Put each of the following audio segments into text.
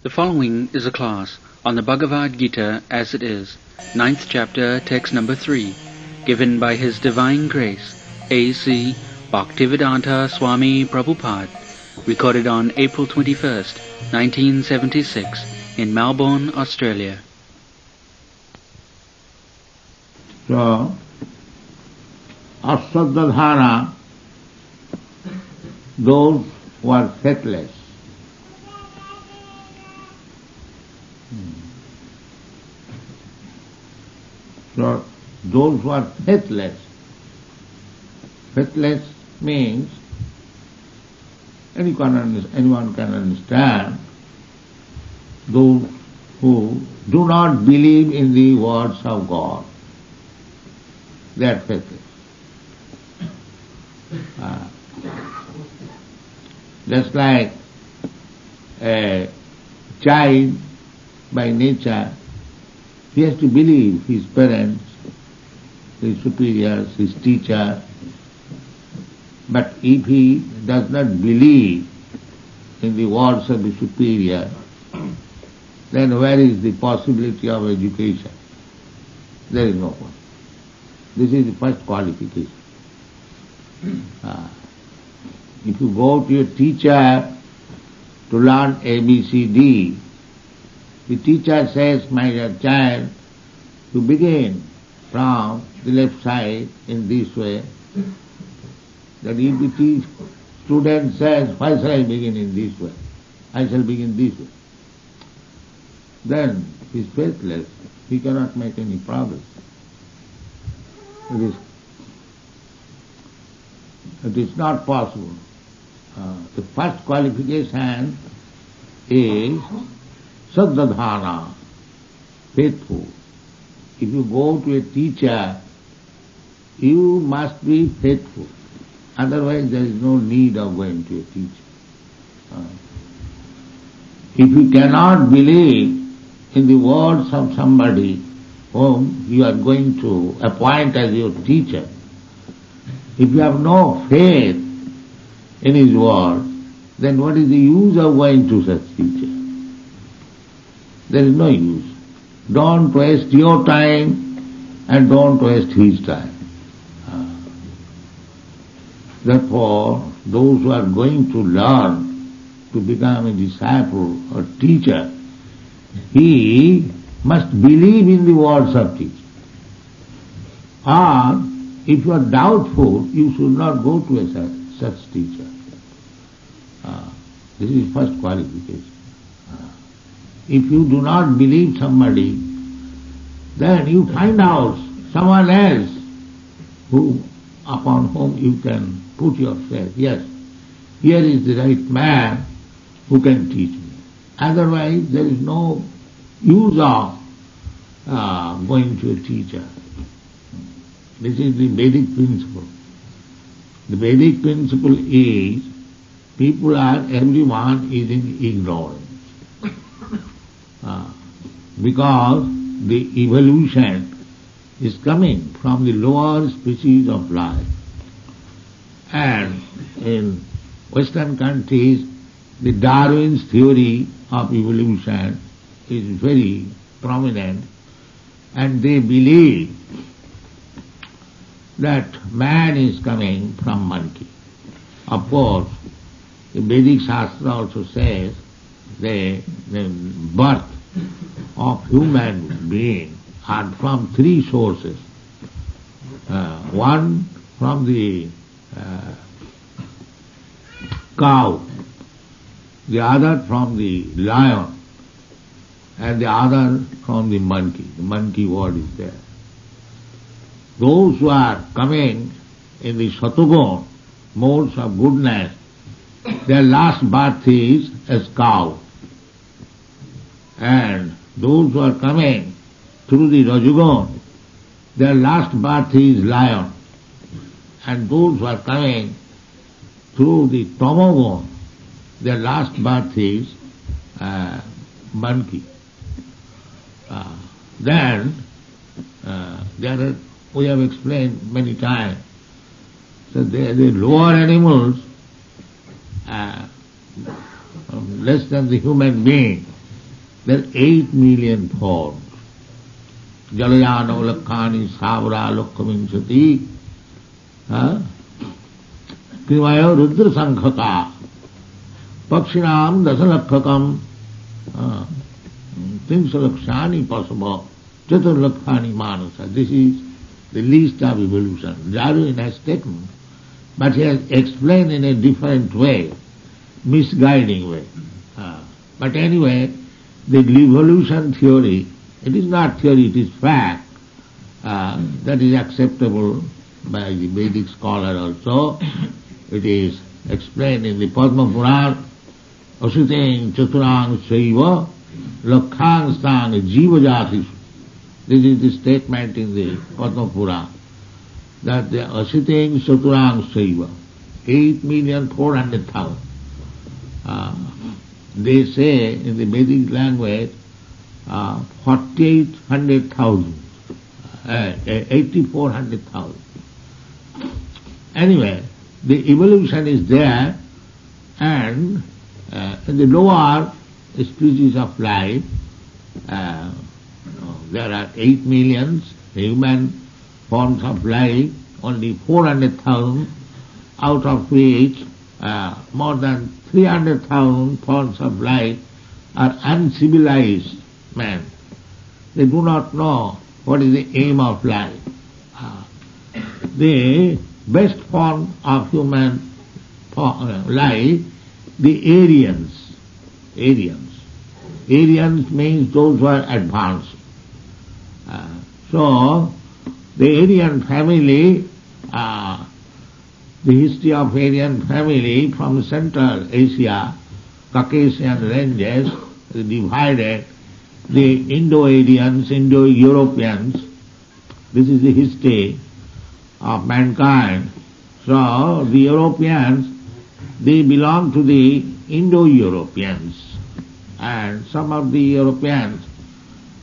The following is a class on the Bhagavad Gita as it is, 9th chapter, text number 3, given by His Divine Grace, A.C. Bhaktivedanta Swami Prabhupada, recorded on April 21st, 1976, in Melbourne, Australia. So, Ashwadadhana, those who are faithless. So, those who are faithless means anyone can understand those who do not believe in the words of God. They are faithless. Just like a child by nature, he has to believe his parents, his superiors, his teacher. But if he does not believe in the words of the superior, then where is the possibility of education? There is no one. This is the first qualification. If you go to your teacher to learn ABCD, the teacher says, my dear child, you begin from the left side in this way. Then if the student says, why shall I begin in this way? I shall begin this way. Then he is faithless. He cannot make any progress. It is not possible. The first qualification is Saddadhana, faithful. If you go to a teacher, you must be faithful. Otherwise there is no need of going to a teacher. If you cannot believe in the words of somebody whom you are going to appoint as your teacher, if you have no faith in his word, then what is the use of going to such teacher? There is no use. Don't waste your time and don't waste his time. Therefore, those who are going to learn to become a disciple or teacher, he must believe in the words of teacher. Or, if you are doubtful, you should not go to a such teacher. This is first qualification. If you do not believe somebody, then you find out someone else upon whom you can put your faith. Yes, here is the right man who can teach me. Otherwise, there is no use of going to a teacher. This is the Vedic principle. The Vedic principle is everyone is in ignorance. Because the evolution is coming from the lower species of life. And in Western countries, the Darwin's theory of evolution is very prominent, and they believe that man is coming from monkey. Of course, the Vedic Shastra also says the birth of human being are from three sources. One from the cow, the other from the lion, and the other from the monkey. The monkey word is there. Those who are coming in the Satugun, modes of goodness, their last birth is as cow. And those who are coming through the Rajagun, their last birth is lion. And those who are coming through the Tamagun, their last birth is monkey. Then we have explained many times, so the lower animals, less than the human being, there are 8 million forms. Jalayana Lakkani Savra Lokkavinsati Krimaya Rudra Sankhaka Pakshinam Dasalakkakam Tinsalakshani Pasaba Chaturlakkani Manasa. This is the list of evolution. Darwin has taken, but he has explained in a different way, misguiding way. But anyway, the evolution theory, it is not theory, it is fact. That is acceptable by the Vedic scholar also. It is explained in the Padma Purana, Asiteng Chaturang Saiva Lakhang Stang Jiva Jatishu. This is the statement in the Padma Purana, that the Asiteng Chaturang Saiva, 8,400,000. They say in the Vedic language 4,800,000, 8,400,000. Anyway, the evolution is there, and in the lower species of life, there are 8 million human forms of life, only 400,000, out of which more than 300,000 forms of life are uncivilized men. They do not know what is the aim of life. The best form of human life, the Aryans. Aryans means those who are advanced. So, the Aryan family, the history of Aryan family from Central Asia, Caucasian ranges, divided the Indo-Aryans, Indo-Europeans. This is the history of mankind. So, the Europeans, they belong to the Indo-Europeans. And some of the Europeans,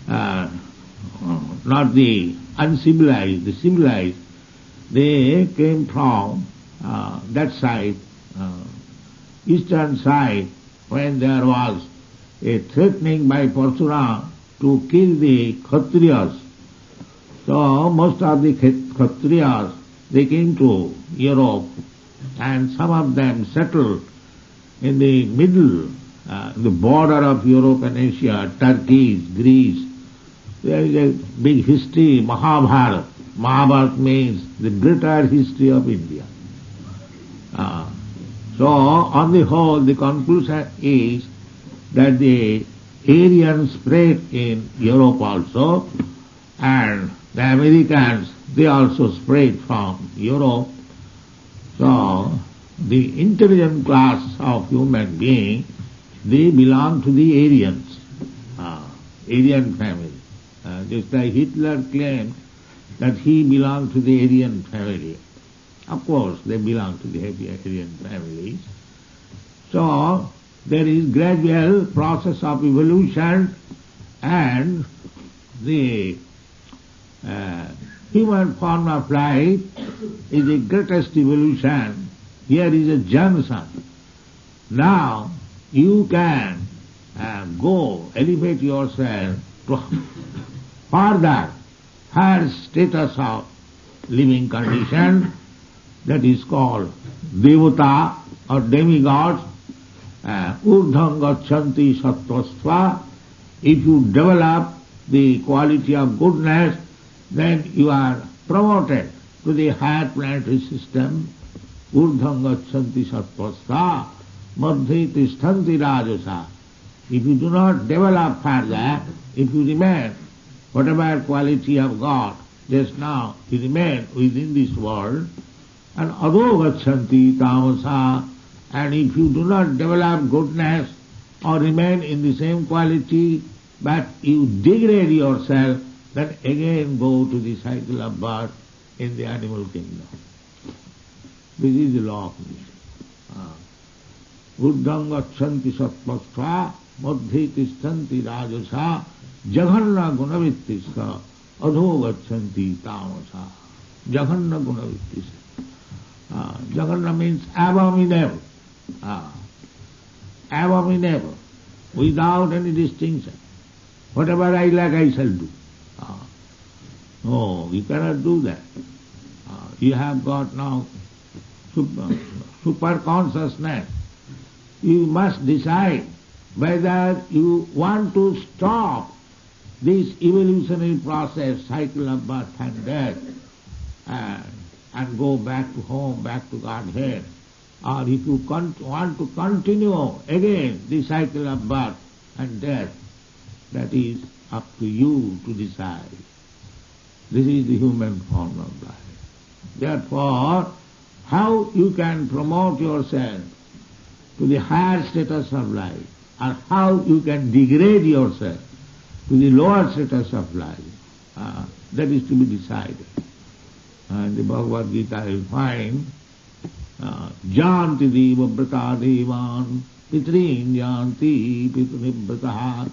not the uncivilized, the civilized, they came from that side, eastern side, when there was a threatening by Parsuram to kill the Kshatriyas. So most of the Kshatriyas, they came to Europe, and some of them settled in the middle, the border of Europe and Asia, Turkey, Greece. There is a big history, Mahabharata. Mahabharata means the greater history of India. So, on the whole, the conclusion is that the Aryans spread in Europe also, and the Americans, they also spread from Europe. So, the intelligent class of human beings, they belong to the Aryans, Aryan family. Just like Hitler claimed that he belonged to the Aryan family. Of course, they belong to the Aryan families. So, there is gradual process of evolution, and the human form of life is the greatest evolution. Here is a junction. Now, you can go, elevate yourself to further higher status of living condition, that is called Devata or demigods, Urdhvam Gachanti Sattvastva. If you develop the quality of goodness, then you are promoted to the higher planetary system. Urdhvam Gachanti Sattvastva, Madhya Tishthanti Rajasa. If you do not develop further, if you remain whatever quality of God just now, you remain within this world, and adho gachanti tamasa, and if you do not develop goodness or remain in the same quality, but you degrade yourself, then again go to the cycle of birth in the animal kingdom. This is the law of nature. Urdhvam gachanti sattvastva, madhya tishthanti rajasa, jaghanna gunavittisya, adho gachanti tamasa. Jaghanna gunavittisya. Jaghanna means abominable. Abominable, without any distinction. Whatever I like, I shall do. No, you cannot do that. You have got now super consciousness. You must decide whether you want to stop this evolutionary process, cycle of birth and death, and go back to home, back to Godhead, or if you want to continue again the cycle of birth and death, that is up to you to decide. This is the human form of life. Therefore, how you can promote yourself to the higher status of life, or how you can degrade yourself to the lower status of life, that is to be decided. And the Bhagavad Gita you find, Janti deva brata devan, pitrin janti pitunibrataha,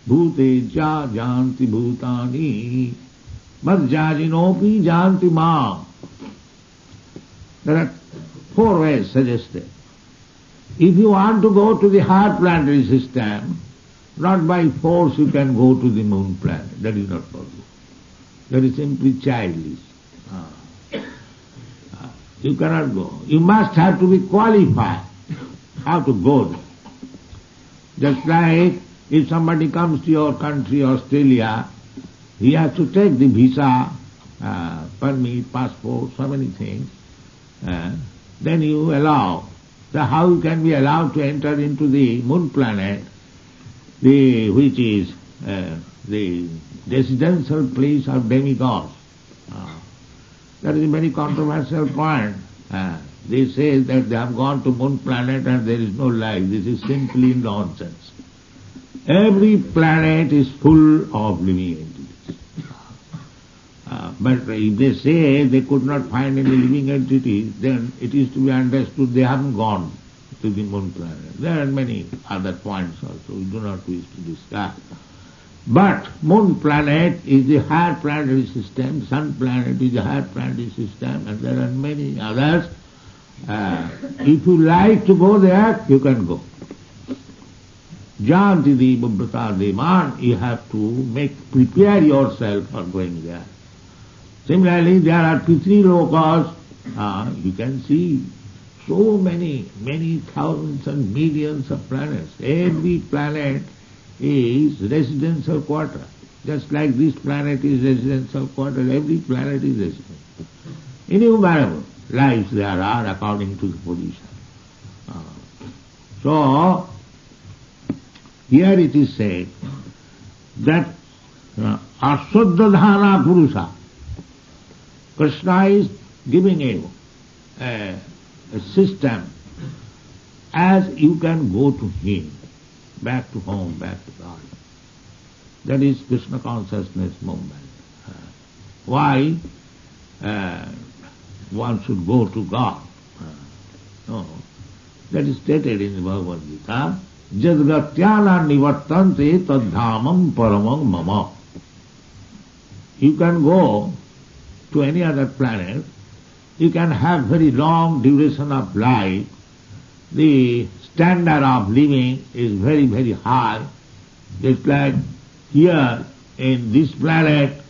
bhute ja janti bhutani, madjajinopi janti mam. There are 4 ways suggested. If you want to go to the higher planetary system, not by force you can go to the moon planet. That is not possible. That is simply childish. You cannot go. You must have to be qualified how to go there. Just like if somebody comes to your country, Australia, he has to take the visa, permit, passport, so many things. Then you allow. So how you can be allowed to enter into the moon planet, which is the residential place of demigods? That is a very controversial point. They say that they have gone to moon planet and there is no life. This is simply nonsense. Every planet is full of living entities. But if they say they could not find any living entities, then it is to be understood they haven't gone to the moon planet. There are many other points also we do not wish to discuss. But moon planet is the higher planetary system, sun planet is the higher planetary system, and there are many others. If you like to go there, you can go. Janti deva brata devan, you have to prepare yourself for going there. Similarly, there are Pitri lokas. You can see so many thousands and millions of planets. Every planet is residential quarter. Just like this planet is residential quarter, every planet is residential. Innumerable lives there are according to the position. So, here it is said that Aswaddhana Purusa, Krishna is giving you a system as you can go to him, back to home, back to God. That is Krishna consciousness movement. Why one should go to God? No, that is stated in the Bhagavad Gita. Jadgatyana nivartante tadhamam paramam mama. You can go to any other planet, you can have very long duration of life, the standard of living is very, very high. Just like here in this planet,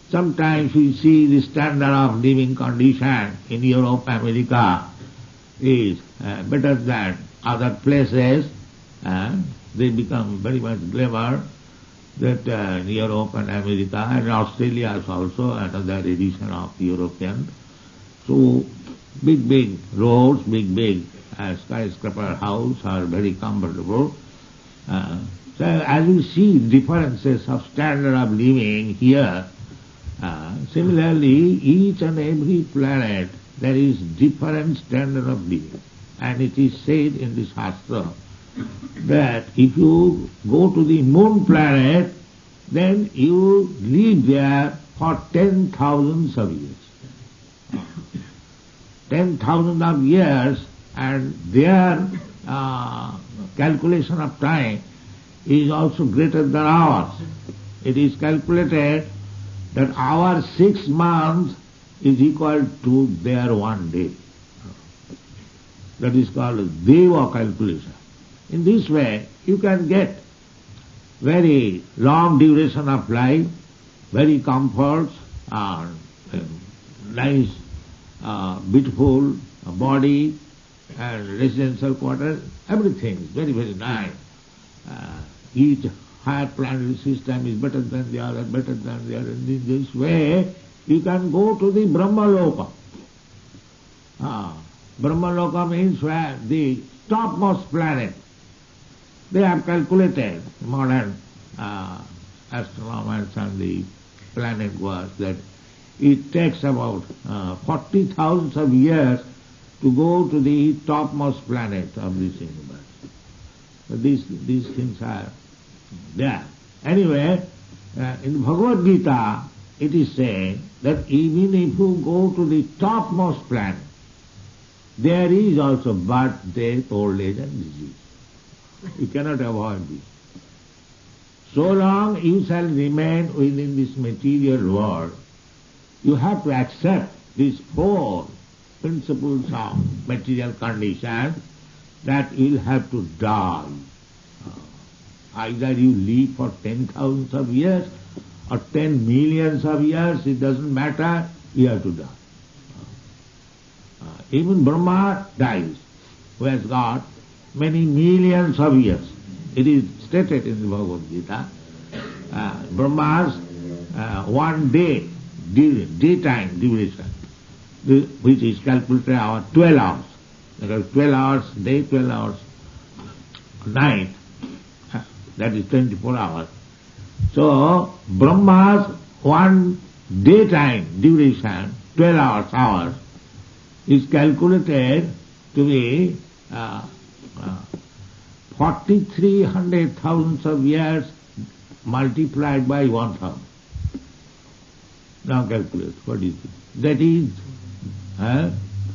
sometimes we see the standard of living condition in Europe, America is better than other places. They become very much clever that in Europe and America and Australia is also another edition of European. So big roads, big skyscraper house are very comfortable. So as you see differences of standard of living here, similarly each and every planet there is different standard of living. And it is said in the Shastra that if you go to the moon planet, then you live there for 10,000 of years. 10,000 of years, and their calculation of time is also greater than ours. It is calculated that our 6 months is equal to their 1 day. That is called Deva calculation. In this way, you can get very long duration of life, very comforts, nice, beautiful body, and residential quarters, everything is very, very nice. Each higher planetary system is better than the other, better than the other. In this way, you can go to the Brahmaloka. Brahmaloka means where the topmost planet. They have calculated, modern astronomers and the planet work, that it takes about 40,000 of years to go to the topmost planet of this universe. So these things are there. Anyway, in Bhagavad Gita, it is said that even if you go to the topmost planet, there is also birth, death, old age and disease. You cannot avoid this. So long you shall remain within this material world, you have to accept these four principles of material condition, that you will have to die. Either you live for 10,000 of years or 10 millions of years, it doesn't matter, you have to die. Even Brahma dies, who has got many millions of years. It is stated in the Bhagavad Gita. Brahma's one day, daytime duration, which is calculated our 12 hours. Because 12 hours day, 12 hours night, that is 24 hours. So, Brahma's one daytime duration, 12 hours, is calculated to be 4,300,000 of years multiplied by 1,000. Now calculate, what is it? That is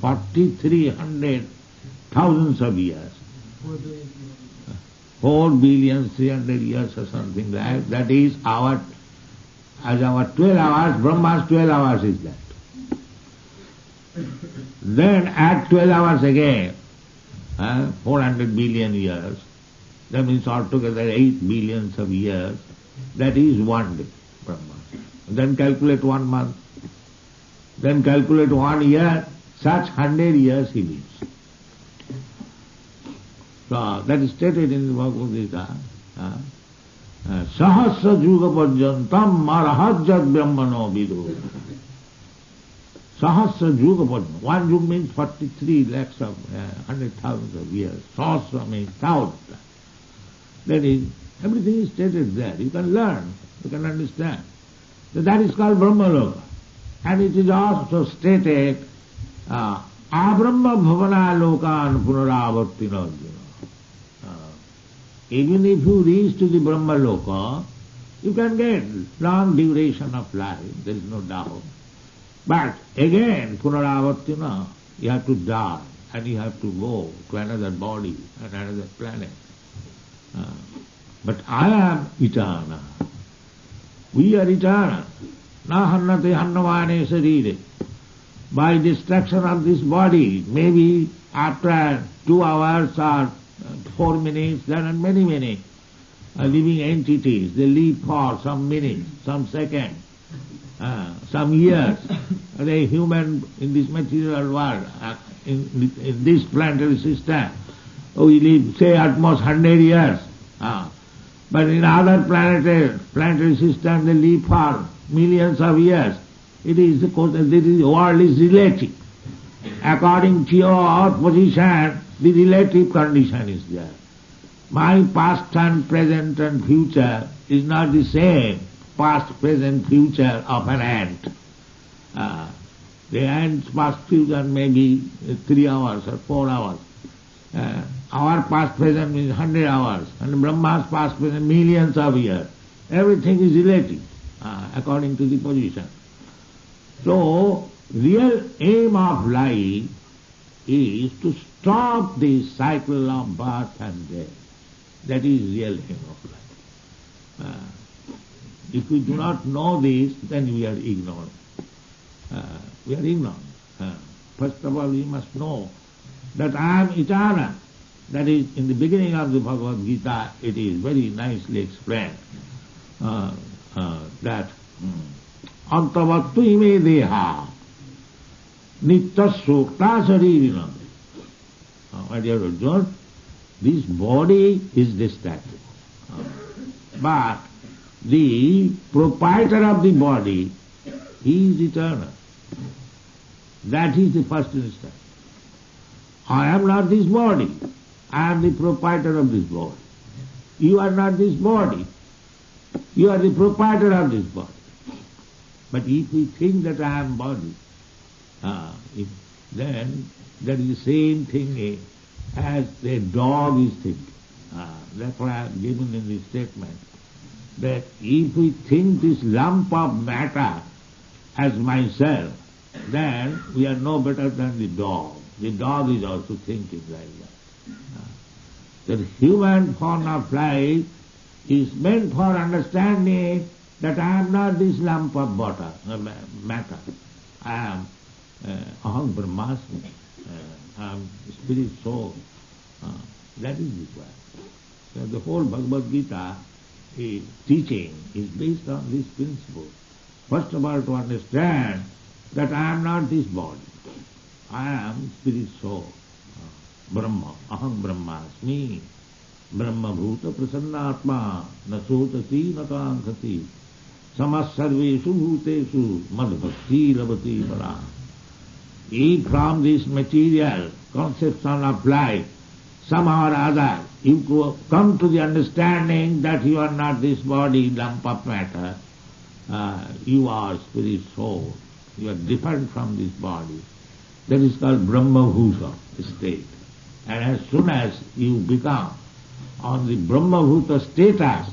4,300,000 of years. 4,300,000,000 years or something like that. That is our 12 hours, Brahma's 12 hours is that. Then add 12 hours again, 400 billion years. That means altogether 8 billions of years. That is one day, Brahma. Then calculate 1 month. Then calculate 1 year. Such 100 years he lives. So that is stated in the Bhagavad Gita. Sahasra juga pajantam marahajjat brahmano vidu. Sahasra juga pajantam. 1 yuga means 43 lakhs of 100,000 of years. Sahasra means 1,000. That is, everything is stated there. You can learn, you can understand. So that is called Brahmaloka. And it is also stated, Abrahma bhavana lokan punaravartino. Even if you reach to the Brahmaloka, you can get long duration of life, there is no doubt. But again, punaravartino, you have to die, and you have to go to another body and another planet. But I am eternal. We are eternal. Na hannate hannavane sarire. By destruction of this body, maybe after 2 hours or 4 minutes, there are many living entities. They live for some minutes, some seconds, some years. They human in this material world, in this planetary system, we live, say, at most 100 years. But in other planetary system, they live for millions of years. It is because the world is relative. According to your position, the relative condition is there. My past and present and future is not the same past, present, future of an ant. The ant's past, future may be 3 hours or 4 hours. Our past, present means 100 hours, and Brahma's past, present millions of years. Everything is relative, according to the position. So, real aim of life is to stop the cycle of birth and death. That is real aim of life. If we do not know this, then we are ignorant. First of all, we must know that I am eternal. That is, in the beginning of the Bhagavad Gita, it is very nicely explained that antavattu ime deha nitya sukta saririna. My dear Arjuna, this body is destructible. But the proprietor of the body, he is eternal. That is the first instance. I am not this body. I am the proprietor of this body. You are not this body. You are the proprietor of this body. But if we think that I am body, then that is the same thing as a dog is thinking. That's why I have given in this statement that if we think this lump of matter as myself, then we are no better than the dog. The dog is also thinking like that. The human form of life is meant for understanding that I am not this lump of matter. I am aham brahmasmi. I am spirit soul. That is required. So the whole Bhagavad Gita teaching is based on this principle. First of all, to understand that I am not this body. I am spirit soul. Brahma, aham brahmasmi. Brahma bhuta prasannatma na sotati na kankati samas sarveshu bhuteshu madbhakti lavati param. If from this material conception of life, somehow or other, you come to the understanding that you are not this body, lump of matter, you are spirit soul, you are different from this body. That is called Brahma-bhuta state. And as soon as you become on the Brahma-bhuta status,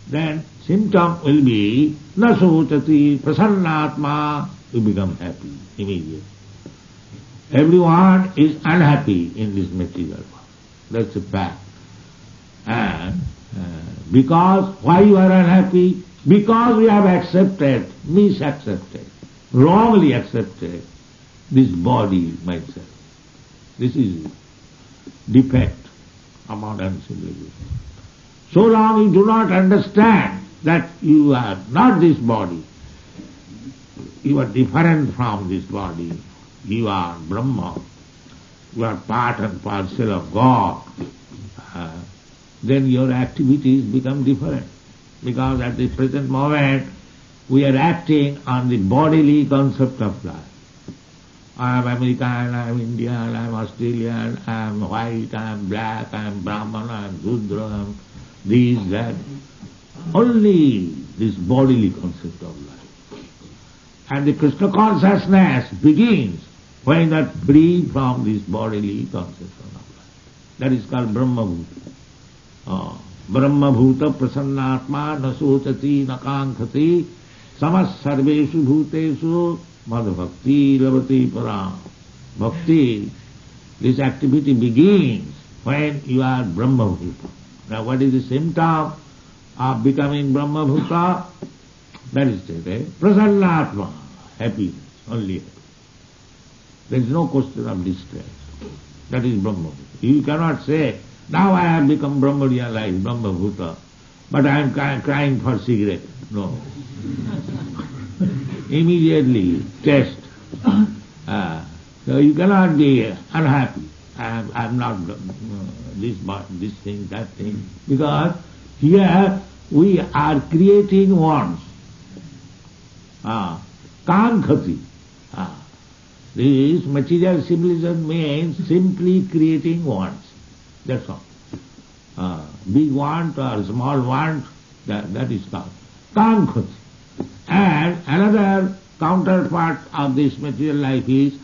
then symptom will be nasutati prasannatma, you become happy immediately. Everyone is unhappy in this material world. That's a fact. And because why you are unhappy? Because we have accepted, misaccepted, wrongly accepted this body, myself. This is defect of modern civilization. So long you do not understand that you are not this body, you are different from this body, you are Brahma, you are part and parcel of God, then your activities become different. Because at the present moment we are acting on the bodily concept of life. I am American, I am Indian, I am Australian, I am white, I am black, I am Brahman, I am Shudra, I am this, that. Only this bodily concept of life. And the Krishna consciousness begins when you are free from this bodily conception of life. That is called Brahma-bhuta. Brahma-bhuta prasannatma na sotati na kankati samas sarveshu bhuteshu madbhakti lavati param. Bhakti, this activity begins when you are Brahma-bhuta. Now what is the symptom of becoming Brahma-bhuta? That is prasannatma, happiness, only happiness. There is no question of distress. That is Brahma-bhuta. You cannot say, now I have become Brahma-realized, Brahma-bhuta, but I am crying for cigarette. No. Immediately test. So you cannot be unhappy. I am not this thing, that thing. Because here we are creating wants. Kankhati. This material civilization means simply creating wants. That's all. Big want or small want, that is called kankhati. And another counterpart of this material life is,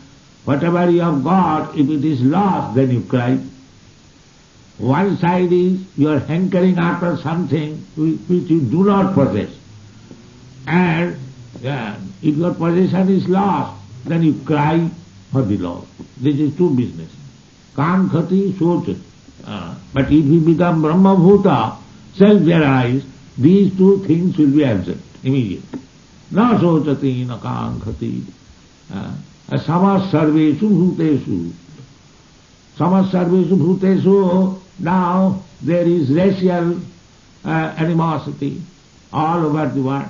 whatever you have got, if it is lost, then you cry. One side is you are hankering after something which you do not possess. And if your possession is lost, then you cry for the loss. This is two business. Kankhati, sochati. But if you become Brahma-bhuta, self-realized, these two things will be absent immediately. Na sochati, na kankhati. Samas sarveshu bhuteshu. Samasarvesu bhutesu, now there is racial animosity all over the world.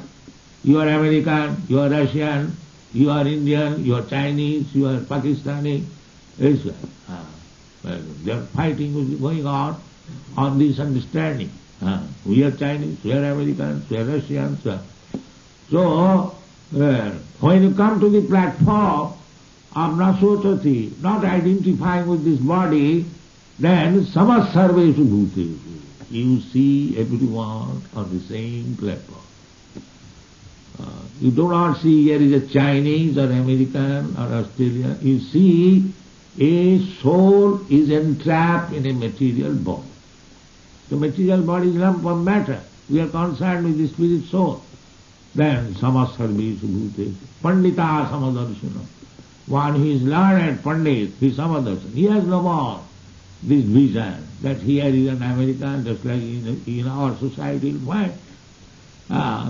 You are American, you are Russian, you are Indian, you are Chinese, you are Pakistani. They are fighting going on this understanding. We are Chinese, we are Americans, we are Russians. So, when you come to the platform of Nasotati, not identifying with this body, then samasarvesu bhutesu. You see everyone on the same platform. You do not see here is a Chinese or American or Australian. You see a soul is entrapped in a material body. The material body is lump of matter. We are concerned with the spirit soul. Then samasarvesu bhutesu. Pandita samadarshana. One who is learned, Pandit, he samadarshana. He has no more this vision that here is an American, just like in our society you'll find.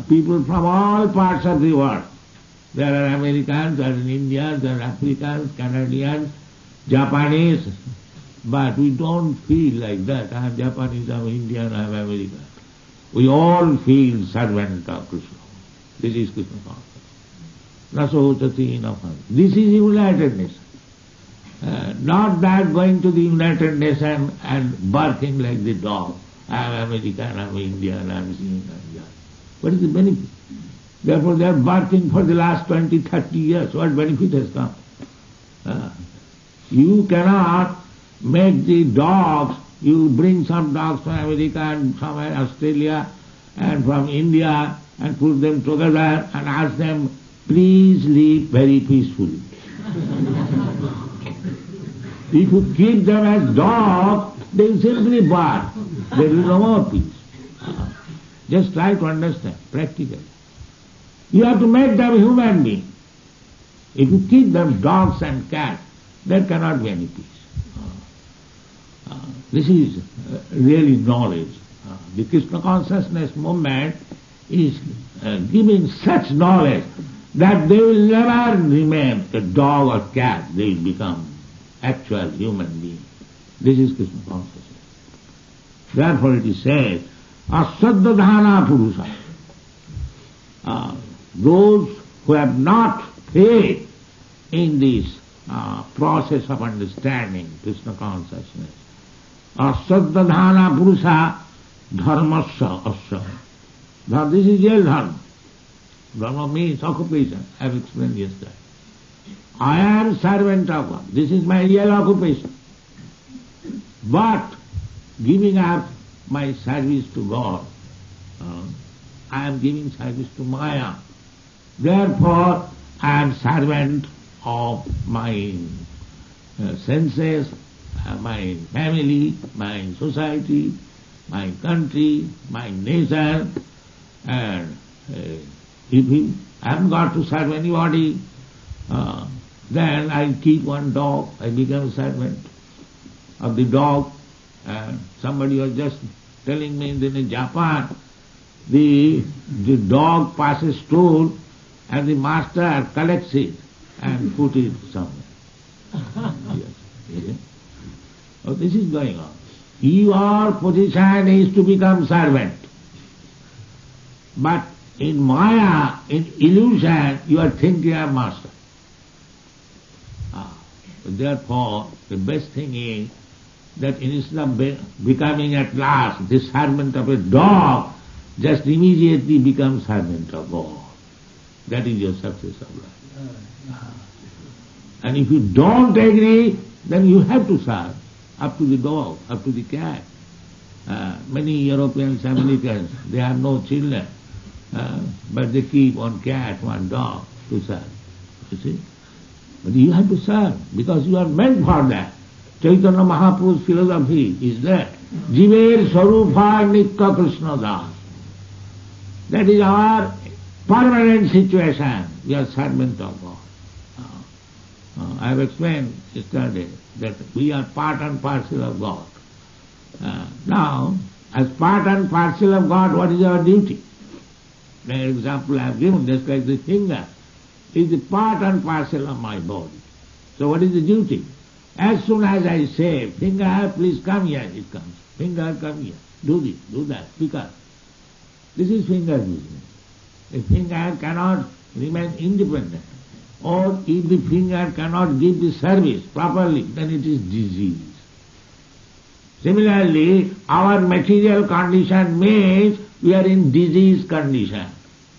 People from all parts of the world. There are Americans, there are Indians, there are Africans, Canadians, Japanese, but we don't feel like that. I am Japanese, I am Indian, I am American. We all feel servant of Krishna. This is Krishna consciousness. Nasotati inafan. This is United Nation. Not that going to the United Nation and barking like the dog. I am American, I am Indian, I am seeing India. What is the benefit? Therefore they are barking for the last 20, 30 years. What benefit has come? You cannot make the dogs, you bring some dogs from America and from Australia and from India and put them together and ask them, please live very peacefully. If you keep them as dogs, they will simply bark. There is no more peace. Just try to understand practically. You have to make them human beings. If you keep them dogs and cats, there cannot be any peace. This is really knowledge. The Krishna consciousness movement is giving such knowledge that they will never remain a dog or cat. They will become actual human beings. This is Krishna consciousness. Therefore it is said, asaddhana purusa. Those who have not faith in this process of understanding Krishna consciousness, asaddhana purusa dharmasya asya. Now this is real dharma. Dharma means occupation. I have explained yesterday. I am servant of God. This is my real occupation. But giving up my service to God, I am giving service to Maya. Therefore, I am servant of my senses, my family, my society, my country, my nation, and if I am got to serve anybody, then I keep one dog, I become a servant of the dog. Somebody was just telling me that in Japan, the dog passes stool and the master collects it and put it somewhere. Yes. So this is going on. Your position is to become servant. But in Maya, in illusion, you are thinking of master. Therefore, the best thing is that instead of becoming at last the servant of a dog, just immediately become servant of God. That is your success of life. And if you don't agree, then you have to serve up to the dog, up to the cat. Many Europeans, Americans, they have no children, but they keep one cat, one dog to serve. You see? But you have to serve, because you are meant for that. Chaitanya Mahaprabhu's philosophy is that Jiver Sarupa Nikka Krishna Das. That is our permanent situation. We are servant of God. I have explained yesterday that we are part and parcel of God. Now, as part and parcel of God, what is our duty? The example I have given, just like the finger, is the part and parcel of my body. So what is the duty? As soon as I say, finger, please come here, it comes. Finger, come here. Do this, do that, pick up. This is finger business. The finger cannot remain independent. Or if the finger cannot give the service properly, then it is disease. Similarly, our material condition means we are in disease condition.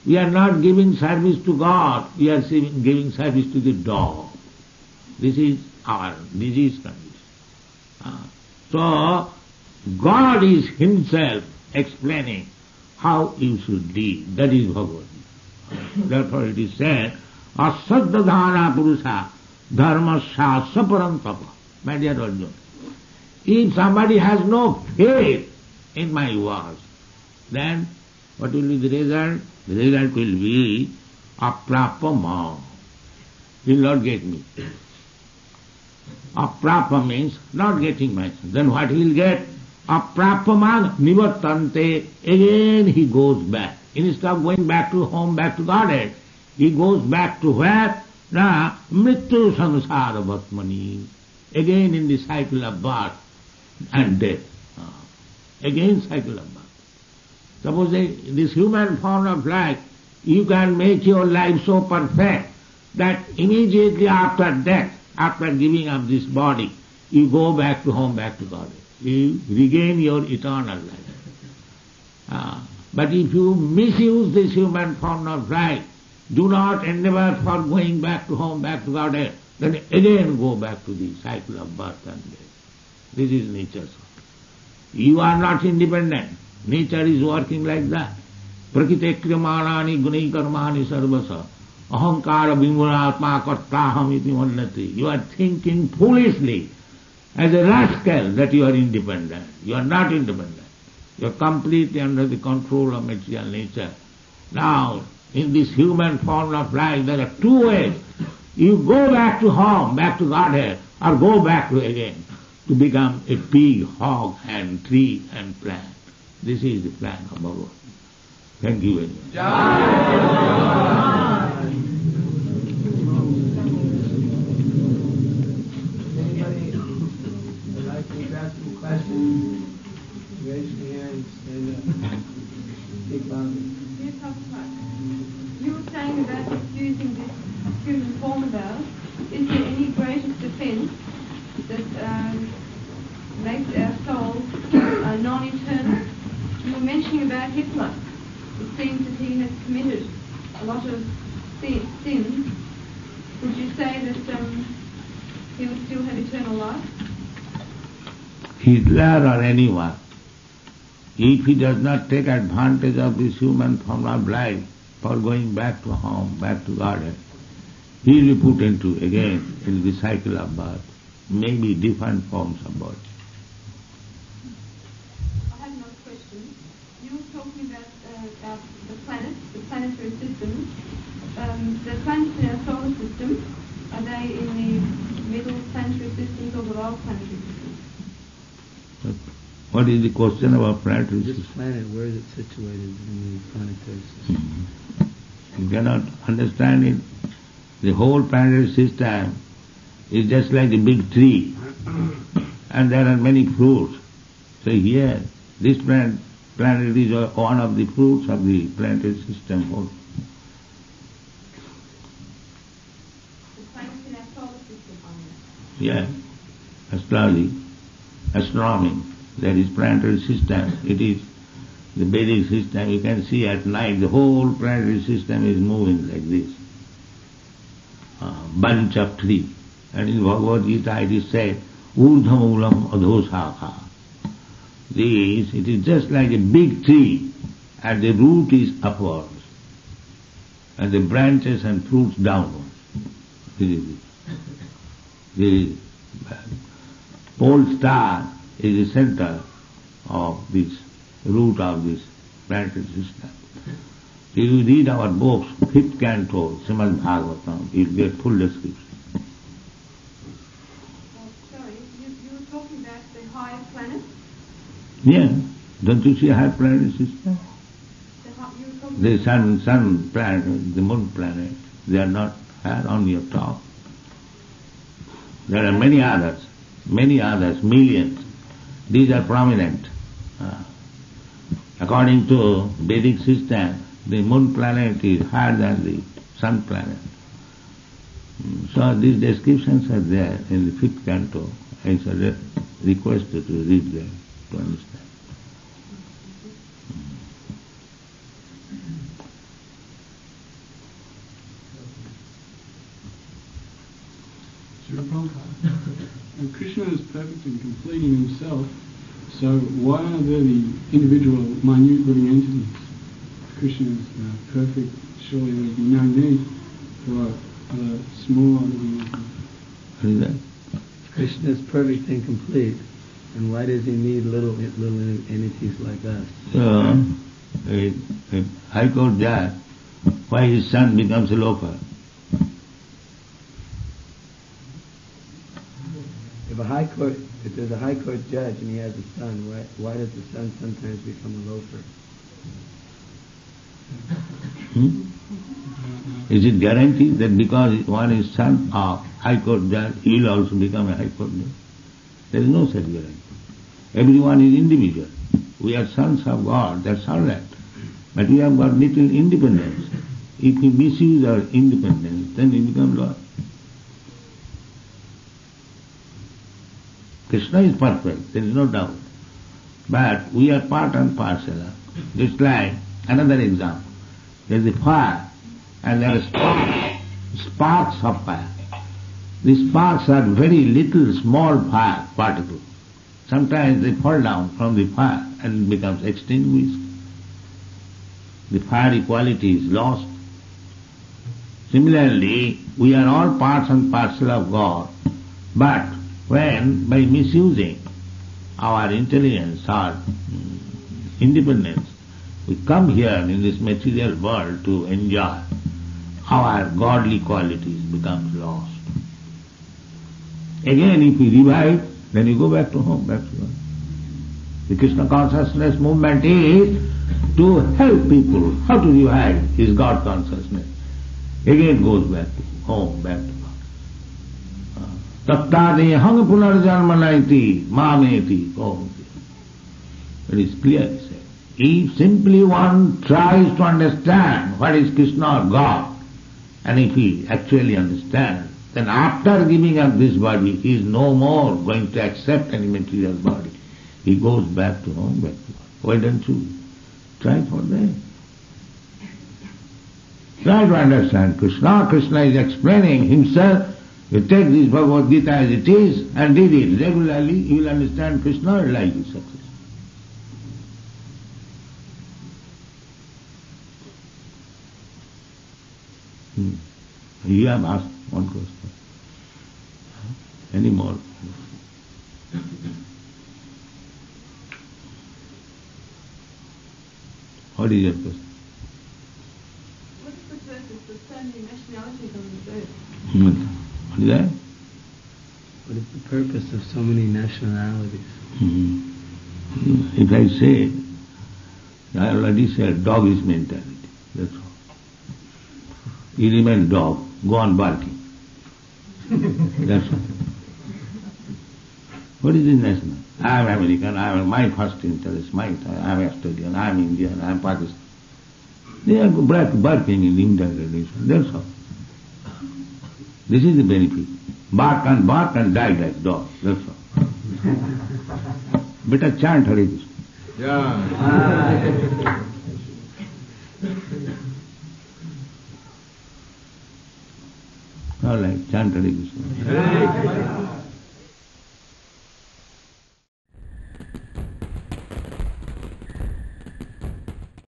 We are not giving service to God, we are giving service to the dog. This is our disease condition. So, God is Himself explaining how you should live. That is Bhagavad Gita. Therefore it is said, Asaddhana Purusha Dharmasya Saparantapa. My dear Arjuna, if somebody has no faith in my words, then what will be the result? The result will be aprapama. He will not get me. Aprapa means not getting myself. Then what he will get? Aprapama nivartante. Again he goes back. Instead of going back to home, back to Godhead, he goes back to where? Na mrityu samsara bhatmani. Again in the cycle of birth and death. Again cycle of birth. Suppose this human form of life, you can make your life so perfect that immediately after death, after giving up this body, you go back to home, back to God. You regain your eternal life. But if you misuse this human form of life, do not endeavor for going back to home, back to God, then again go back to the cycle of birth and death. This is nature's work. You are not independent. Nature is working like that. Prakrite kriyamanani gunai karmani sarvasa ahankara vimuratma kartaham iti mannati. You are thinking foolishly as a rascal that you are independent. You are not independent. You are completely under the control of material nature. Now, in this human form of life, there are two ways. You go back to home, back to Godhead, or go back to again to become a pig, hog, and tree and plant. This is the plan of Bhagavan. Thank you very much. Anybody would like to ask a question? Raise your hand, stand up. Speak loudly. You were saying about using this human form of ours. Is there any greater defense that makes our soul non-eternal? You were mentioning about Hitler. It seems that he has committed a lot of sins. Would you say that he would still have eternal life? Hitler or anyone, if he does not take advantage of this human form of life for going back to home, back to Godhead, he will be put into the cycle of birth, maybe different forms of birth. I have another question. You were talking about the planets, the planetary systems. The planets in our solar system, are they in the middle planetary systems or the lower planetary systems? What is the question about planetary This system? planet, where is it situated in the planetary system? You cannot understand it. The whole planetary system is just like a big tree, and there are many fruits. So here, this planet is one of the fruits of the planetary system. The planets in our solar system are Yeah, astrology, astronomy, there is planetary system. It is the Vedic system. You can see at night the whole planetary system is moving like this. Bunch of tree. And in Bhagavad Gita it is said, Urdhamulam adhosakha. This, it is just like a big tree, and the root is upwards, and the branches and fruits downwards. This is it. The pole star is the center of this root of this planetary system. If you read our books, 5th canto, Srimad Bhagavatam, you will get full description. Sorry, you were talking about the higher planets? Yeah, don't you see high planetary system? You were talking The sun planet, the moon planet, they are not high, only up top. There are many others. many others, millions. These are prominent. According to Vedic system, the moon planet is higher than the sun planet. So these descriptions are there in the 5th canto. I shall request you to read them to understand. Srila Prabhupada, Krishna is perfect and complete in himself, so why are there the individual minute living entities? If Krishna is perfect, surely there would be no need for other smaller living entities. What is that? Krishna is perfect and complete, and why does he need little entities like us? So, a High Court judge, why his son becomes a loafer? If there's a high court judge and he has a son, why does the son sometimes become a loafer? Is it guaranteed that because one is son of High Court judge, he will also become a High Court judge? There is no such guarantee. Everyone is individual. We are sons of God, that's all right. But we have got little independence. If we misuse our independence, then we become lost. Krishna is perfect, there is no doubt. But we are part and parcel. Just like another example. There is a fire and there are sparks of fire. These sparks are very little small fire particles. Sometimes they fall down from the fire and becomes extinguished. The fiery quality is lost. Similarly, we are all parts and parcel of God, but when by misusing our intelligence or independence, we come here in this material world to enjoy, our godly qualities become lost. Again, if we revive, then you go back to home, back to God. The Krishna consciousness movement is to help people how to revive his God consciousness. Again goes back to home, back to God. Tattadehang punarjanmanaiti mameti. It is clearly said. If simply one tries to understand what is Krishna or God, and if he actually understands, then after giving up this body, he is no more going to accept any material body. He goes back to home, back to God. Why don't you try for that? Try to understand Krishna. Krishna is explaining himself. You take this Bhagavad Gita as it is and read it regularly, you will understand Krishna and life is successful. You have asked one question. Any more? What is your question? What is the purpose of so many nationalities on this earth? What is that? What is the purpose of so many nationalities? If I say, I already said, dog is mentality. That's all. You remain dog, go on barking. That's all. What is this national? I am American, my first interest, I am Australian, I am Indian, I am Pakistan. They are barking in the Indian tradition, that's all. This is the benefit. Bark and die like dog, that's all. Better chant Hare Krishna. Yeah. All right, chant Hare Krishna.